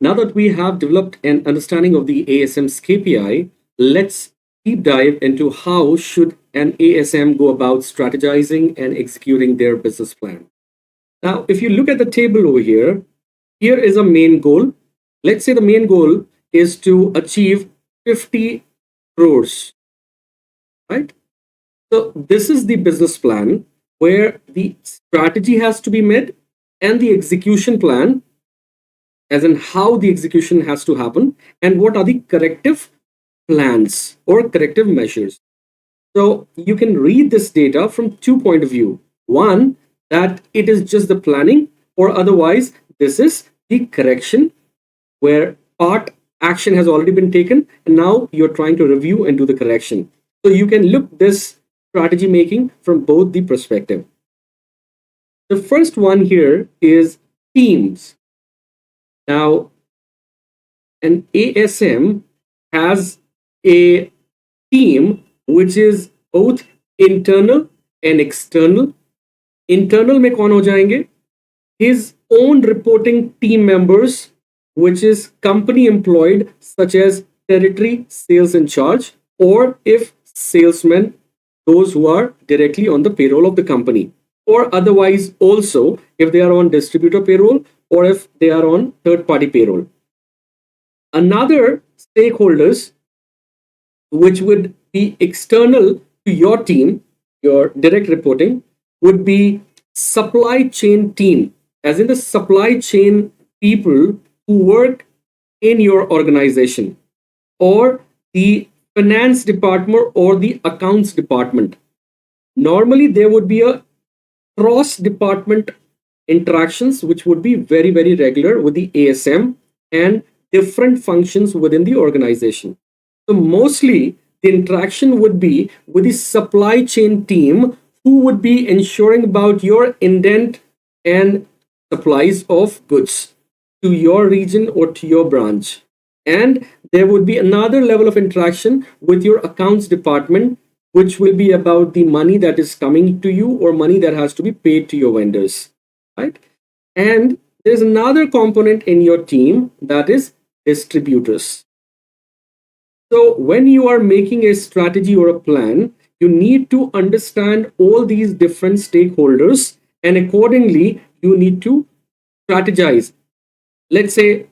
Now that we have developed an understanding of the ASM's KPI, let's deep dive into how should an ASM go about strategizing and executing their business plan. Now, if you look at the table over here, here is a main goal. Let's say the main goal is to achieve 50 crores, right? So this is the business plan where the strategy has to be met and the execution plan, as in how the execution has to happen and what are the corrective plans or corrective measures. So you can read this data from two point of view. One, that it is just the planning, or otherwise this is the correction where part action has already been taken and now you're trying to review and do the correction. So you can look this strategy making from both the perspective. The first one here is teams. Now, an ASM has a team which is both internal and external. Internal में कौन हो जाएंगे? His own reporting team members, which is company employed, such as territory sales in charge, or if salesmen, those who are directly on the payroll of the company, or otherwise also if they are on distributor payroll or if they are on third party payroll. Another stakeholders which would be external to your team, your direct reporting, would be supply chain team, as in the supply chain people who work in your organization, or the finance department or the accounts department. Normally there would be a cross department interactions which would be very regular with the ASM and different functions within the organization. So mostly the interaction would be with the supply chain team who would be ensuring about your indent and supplies of goods to your region or to your branch. And there would be another level of interaction with your accounts department, which will be about the money that is coming to you or money that has to be paid to your vendors, right? And there's another component in your team that is distributors. So when you are making a strategy or a plan, you need to understand all these different stakeholders and accordingly you need to strategize. Let's say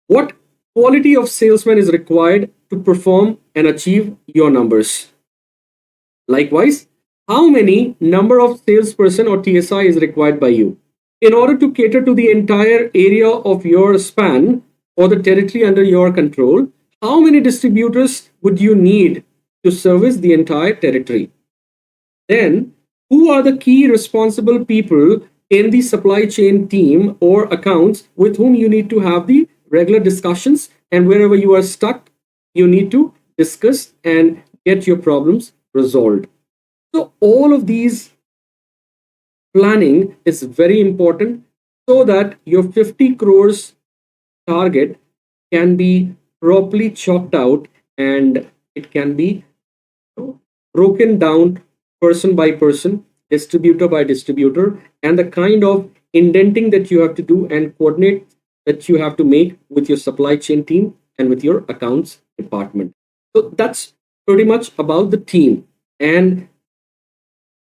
what quality of salesman is required to perform and achieve your numbers. Likewise, how many number of salesperson or TSI is required by you in order to cater to the entire area of your span or the territory under your control. How many distributors would you need to service the entire territory? Then, who are the key responsible people in the supply chain team or accounts with whom you need to have the regular discussions, and wherever you are stuck, you need to discuss and get your problems resolved. So all of these planning is very important so that your 50 crores target can be properly chalked out and it can be broken down person by person, distributor by distributor, and the kind of indenting that you have to do and coordinate that you have to make with your supply chain team and with your accounts department. So that's pretty much about the team. And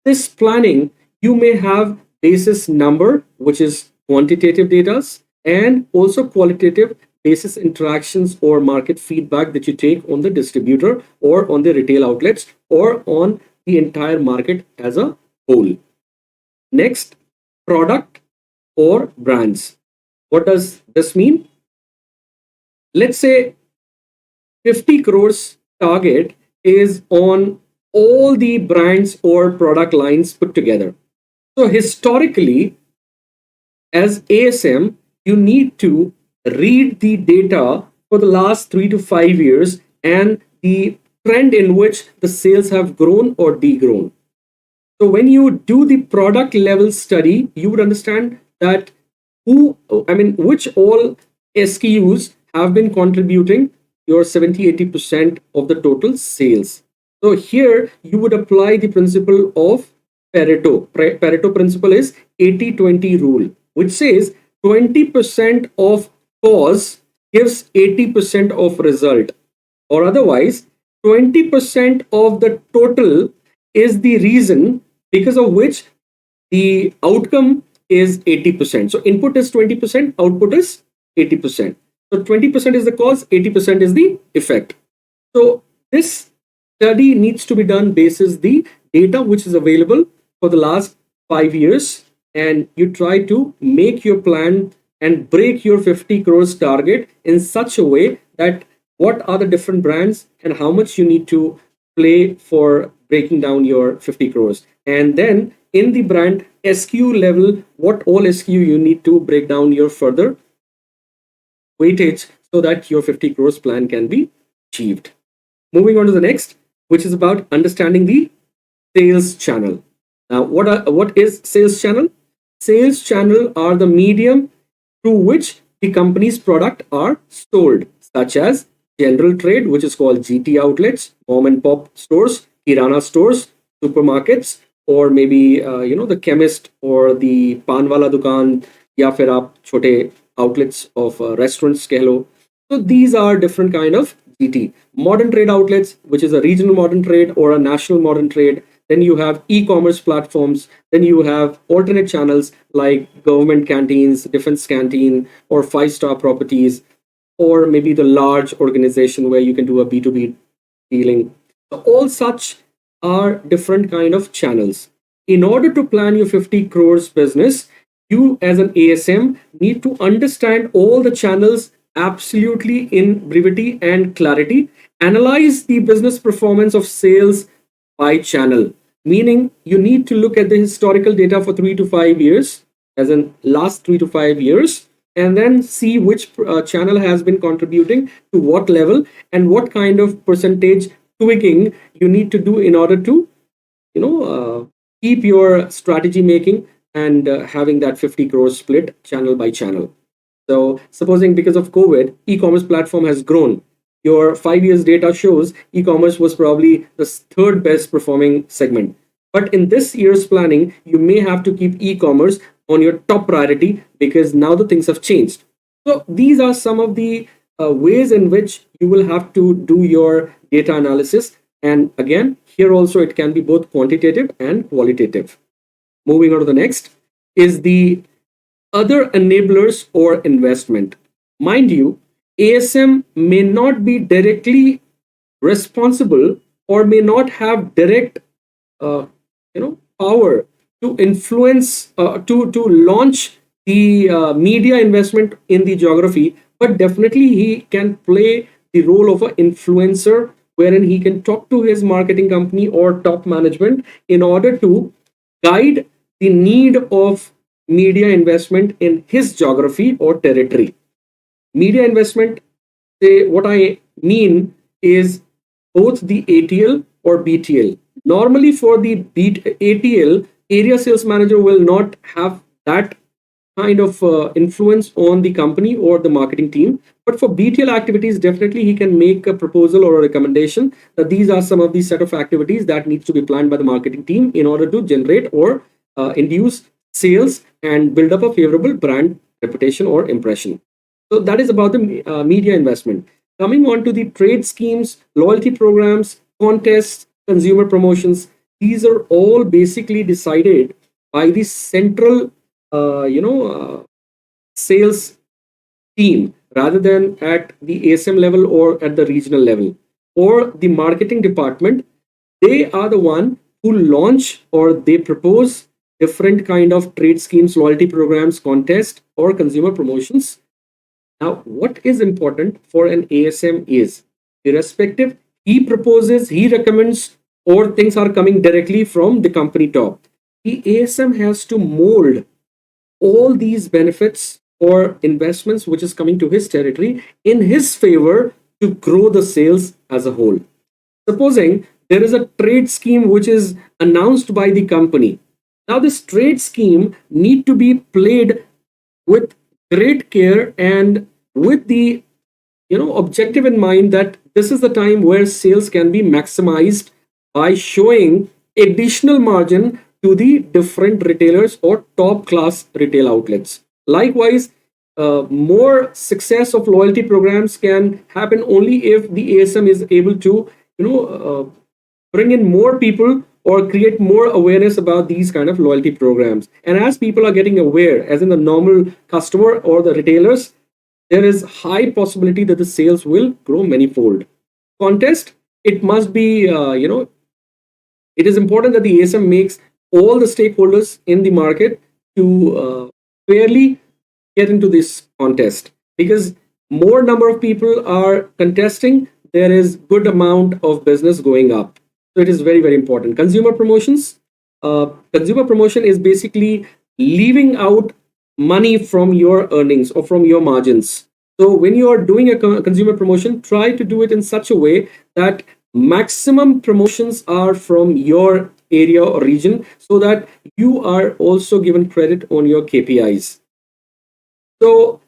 this planning, you may have basis number, which is quantitative data, and also qualitative basis interactions or market feedback that you take on the distributor or on the retail outlets or on the entire market as a whole. Next, product or brands. What does this mean? Let's say 50 crores target is on all the brands or product lines put together. So historically, as ASM, you need to read the data for the last 3 to 5 years and the trend in which the sales have grown or degrown. So when you do the product level study, you would understand that which all SKUs have been contributing your 70-80% of the total sales. So here you would apply the principle of Pareto. Pareto principle is 80-20 rule, which says 20% of cause gives 80% of result, or otherwise 20% of the total is the reason because of which the outcome is 80%. So input is 20%, output is 80%. So 20% is the cause, 80% is the effect. So this study needs to be done basis the data which is available for the last 5 years, and you try to make your plan and break your 50 crores target in such a way that what are the different brands and how much you need to play for breaking down your 50 crores. And then in the brand SKU level, what all SKU you need to break down your further weightage so that your 50 crores plan can be achieved. Moving on to the next, which is about understanding the sales channel. Now, what is sales channel? Sales channel are the medium through which the company's product are sold, such as general trade, which is called GT outlets, mom and pop stores, kirana stores, supermarkets, or maybe the chemist or the pan wala dukan, या फिर आप छोटे outlets of restaurants कह लो. So these are different kind of GT. Modern trade outlets, which is a regional modern trade or a national modern trade. Then you have e-commerce platforms. Then you have alternate channels like government canteens, defense canteen, or five-star properties, or maybe the large organization where you can do a B2B dealing. So all such are different kind of channels. In order to plan your 50 crores business, you as an ASM need to understand all the channels absolutely in brevity and clarity. Analyze the business performance of sales by channel, meaning you need to look at the historical data for 3 to 5 years, as in last 3 to 5 years, and then see which channel has been contributing to what level and what kind of percentage tweaking you need to do in order to keep your strategy making and having that 50 crores split channel by channel. So supposing because of COVID, e-commerce platform has grown. Your 5 years data shows e-commerce was probably the third best performing segment. But in this year's planning, you may have to keep e-commerce on your top priority because now the things have changed. So these are some of the ways in which you will have to do your data analysis. And again, here also it can be both quantitative and qualitative. Moving on to the next is the other enablers or investment. Mind you, ASM may not be directly responsible or may not have direct power to influence to launch the media investment in the geography, but definitely he can play the role of an influencer wherein he can talk to his marketing company or top management in order to guide the need of media investment in his geography or territory. Media investment, say what I mean is both the ATL or BTL. Normally for the ATL, area sales manager will not have that kind of influence on the company or the marketing team. But for BTL activities, definitely he can make a proposal or a recommendation that these are some of the set of activities that needs to be planned by the marketing team in order to generate or induce sales and build up a favorable brand reputation or impression. So that is about the media investment. Coming on to the trade schemes, loyalty programs, contests, consumer promotions, these are all basically decided by the central, sales team rather than at the ASM level or at the regional level or the marketing department. They are the one who launch or they propose different kind of trade schemes, loyalty programs, contest or consumer promotions. Now what is important for an ASM is irrespective he proposes, he recommends, or things are coming directly from the company top, the ASM has to mold all these benefits or investments which is coming to his territory in his favor to grow the sales as a whole. Supposing there is a trade scheme which is announced by the company. Now this trade scheme need to be played with great care and with the objective in mind that this is the time where sales can be maximized by showing additional margin to the different retailers or top class retail outlets. Likewise, more success of loyalty programs can happen only if the ASM is able to, bring in more people or create more awareness about these kind of loyalty programs. And as people are getting aware, as in the normal customer or the retailers, there is high possibility that the sales will grow manyfold. Contest, it must be, it is important that the ASM makes all the stakeholders in the market to fairly get into this contest, because more number of people are contesting, there is good amount of business going up. So it is very, very important. Consumer promotions, consumer promotion is basically leaving out money from your earnings or from your margins. So when you are doing a consumer promotion, try to do it in such a way that maximum promotions are from your area or region, so that you are also given credit on your KPIs. So,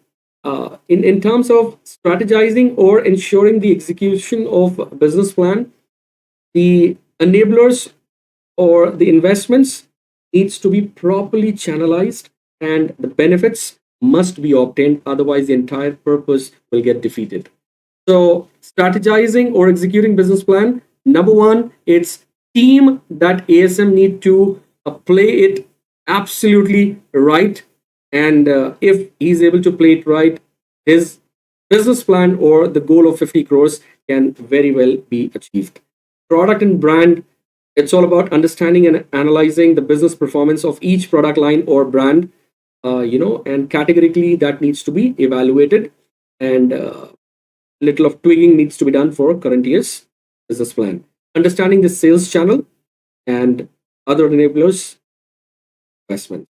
in terms of strategizing or ensuring the execution of a business plan, the enablers or the investments needs to be properly channelized, and the benefits must be obtained. Otherwise, the entire purpose will get defeated. So, strategizing or executing business plan. Number one, it's team that ASM need to play it absolutely right. And if he's able to play it right, his business plan or the goal of 50 crores can very well be achieved. Product and brand, it's all about understanding and analyzing the business performance of each product line or brand, and categorically that needs to be evaluated. And little of twigging needs to be done for current year's business plan. Understanding the sales channel and other enablers, investment.